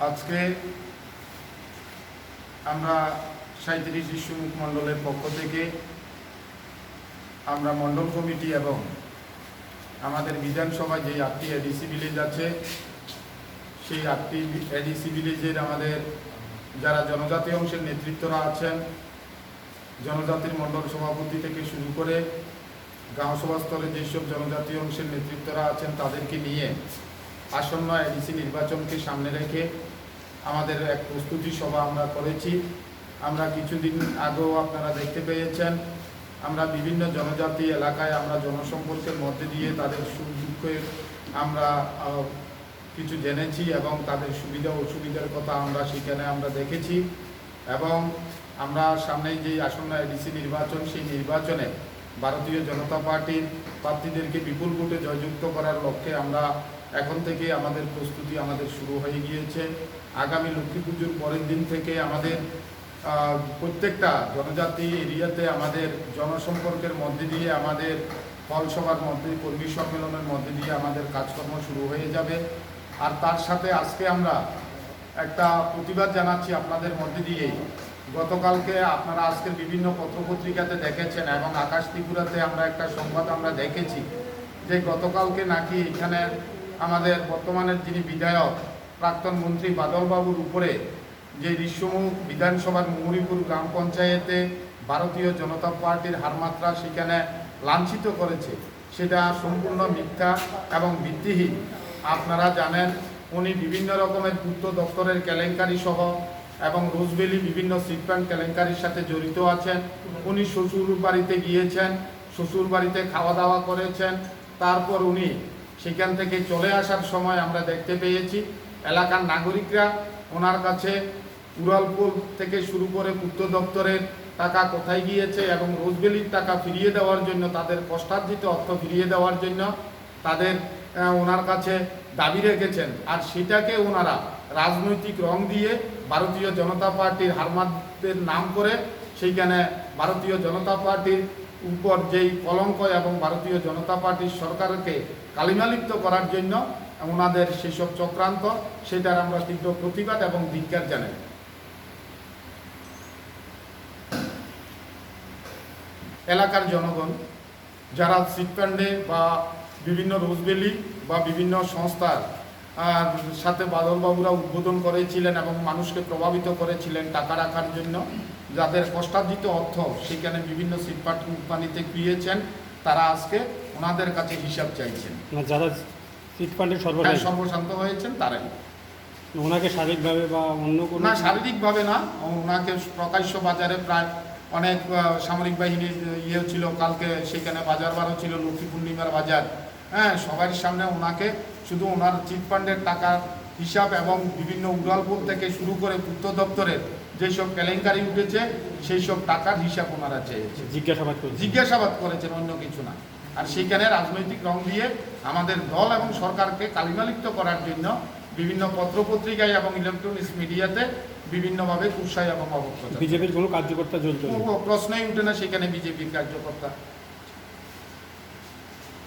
আজকে আমরা 37 শিশুমুখ মণ্ডলের পক্ষ থেকে আমরা মণ্ডল কমিটি এবং আমাদের বিধানসভায় যে 8টি এডিসি ভিলেজ আছে সেই 8টি এডিসি ভিলেজের আমাদের যারা জনজাতি অংশের নেতৃত্বরা আছেন, জনজাতির মণ্ডল সভাপতি থেকে শুরু করে গাঁও সভা স্তরে যেসব জনজাতি অংশের নেতৃত্বরা আছেন তাদেরকে নিয়ে আসন্ন এডিসি নির্বাচনকে সামনে রেখে আমাদের এক প্রস্তুতি সভা আমরা করেছি। আমরা কিছুদিন আগেও আপনারা দেখতে পেয়েছেন, আমরা বিভিন্ন জনজাতি এলাকায় আমরা জনসম্পর্কের মধ্যে দিয়ে তাদের সুখ দুঃখের আমরা কিছু জেনেছি এবং তাদের সুবিধা অসুবিধার কথা আমরা সেখানে আমরা দেখেছি। এবং আমরা সামনেই যে আসন্ন এডিসি নির্বাচন, সেই নির্বাচনে ভারতীয় জনতা পার্টির প্রার্থীদেরকে বিপুল ভোটে জয়যুক্ত করার লক্ষ্যে আমরা এখন থেকে আমাদের প্রস্তুতি আমাদের শুরু হয়ে গিয়েছে। আগামী লক্ষ্মী পুজোর পরের দিন থেকে আমাদের প্রত্যেকটা জনজাতি এরিয়াতে আমাদের জনসম্পর্কের মধ্যে দিয়ে আমাদের ফলসভার মধ্যে কর্মী সম্মেলনের মধ্যে দিয়ে আমাদের কাজকর্ম শুরু হয়ে যাবে। আর তার সাথে আজকে আমরা একটা প্রতিবাদ জানাচ্ছি আপনাদের মধ্যে দিয়েই। গতকালকে আপনারা আজকের বিভিন্ন পত্রপত্রিকাতে দেখেছেন এবং আকাশ ত্রিপুরাতে আমরা একটা সংবাদ আমরা দেখেছি যে গতকালকে নাকি এখানে আমাদের বর্তমানের যিনি বিধায়ক প্রাক্তন মন্ত্রী বাদলবাবুর উপরে যে ঋষ্যমুখ বিধানসভার মুহুরীপুর গ্রাম পঞ্চায়েতে ভারতীয় জনতা পার্টির হারমাত্রা সেখানে লাঞ্ছিত করেছে, সেটা সম্পূর্ণ মিথ্যা এবং ভিত্তিহীন। আপনারা জানেন উনি বিভিন্ন রকমের পূর্ত দপ্তরের কেলেঙ্কারি সহ এবং রোজবেলি বিভিন্ন সিটফান্ড কেলেঙ্কারির সাথে জড়িত আছেন। উনি শ্বশুর বাড়িতে গিয়েছেন, শ্বশুর বাড়িতে খাওয়া দাওয়া করেছেন, তারপর উনি সেখান থেকে চলে আসার সময় আমরা দেখতে পেয়েছি এলাকার নাগরিকরা ওনার কাছে উড়ালপুল থেকে শুরু করে পূর্ত দপ্তরের টাকা কোথায় গিয়েছে এবং রোজবেলির টাকা ফিরিয়ে দেওয়ার জন্য, তাদের কষ্টার্জিত অর্থ ফিরিয়ে দেওয়ার জন্য তাদের ওনার কাছে দাবি রেখেছেন। আর সেটাকে ওনারা রাজনৈতিক রং দিয়ে ভারতীয় জনতা পার্টির হারমাতদের নাম করে সেইখানে ভারতীয় জনতা পার্টির উপর যেই কলঙ্ক এবং ভারতীয় জনতা পার্টির সরকারকে কালিমালিপ্ত করার জন্য ওনাদের সেসব চক্রান্ত, সেটার আমরা তীব্র প্রতিবাদ এবং ধিক্কার জানাই। এলাকার জনগণ যারা সিটফান্ডে বা বিভিন্ন রোজবেলি বা বিভিন্ন সংস্থার সাথে বাদলবাবুরা উদ্বোধন করেছিলেন এবং মানুষকে প্রভাবিত করেছিলেন টাকা রাখার জন্য, যাদের কষ্টার্জিত অর্থ সেখানে বিভিন্ন সিটফান্ড কোম্পানিতে পেয়েছেন, তারা আজকে ওনাদের কাছে হিসাব চাইছেন। যারা সিটফান্ডে সর্বশান্ত হয়েছেন তারাই। ওনাকে শারীরিকভাবে বা অন্য কোনো? না, শারীরিকভাবে না, ওনাকে প্রকাশ্য বাজারে প্রায় অনেক সামরিক বাহিনীর ইয়ে ছিল, কালকে সেখানে বাজারও ছিল, লক্ষ্মী পূর্ণিমার বাজার। হ্যাঁ, সবার সামনে ওনাকে শুধু ওনার চিটফান্ডের টাকার হিসাব এবং বিভিন্ন উড়ালপুর থেকে শুরু করে পূর্ত দপ্তরের যেসব কেলেঙ্কারি উঠেছে সেই সব টাকার হিসাব ওনারা চেয়েছে, জিজ্ঞাসাবাদ করেছেন, অন্য কিছু না। আর সেইখানে রাজনৈতিক রং দিয়ে আমাদের দল এবং সরকারকে কালিমালিপ্ত করার জন্য বিভিন্ন পত্রপত্রিকায় এবং ইলেকট্রনিক্স মিডিয়াতে বিভিন্নভাবে কুৎসাহ এবং অবক্ষয়। বিজেপির কোনো কার্যকর্তা জড়িত? প্রশ্নই উঠে না সেখানে বিজেপির কার্যকর্তা।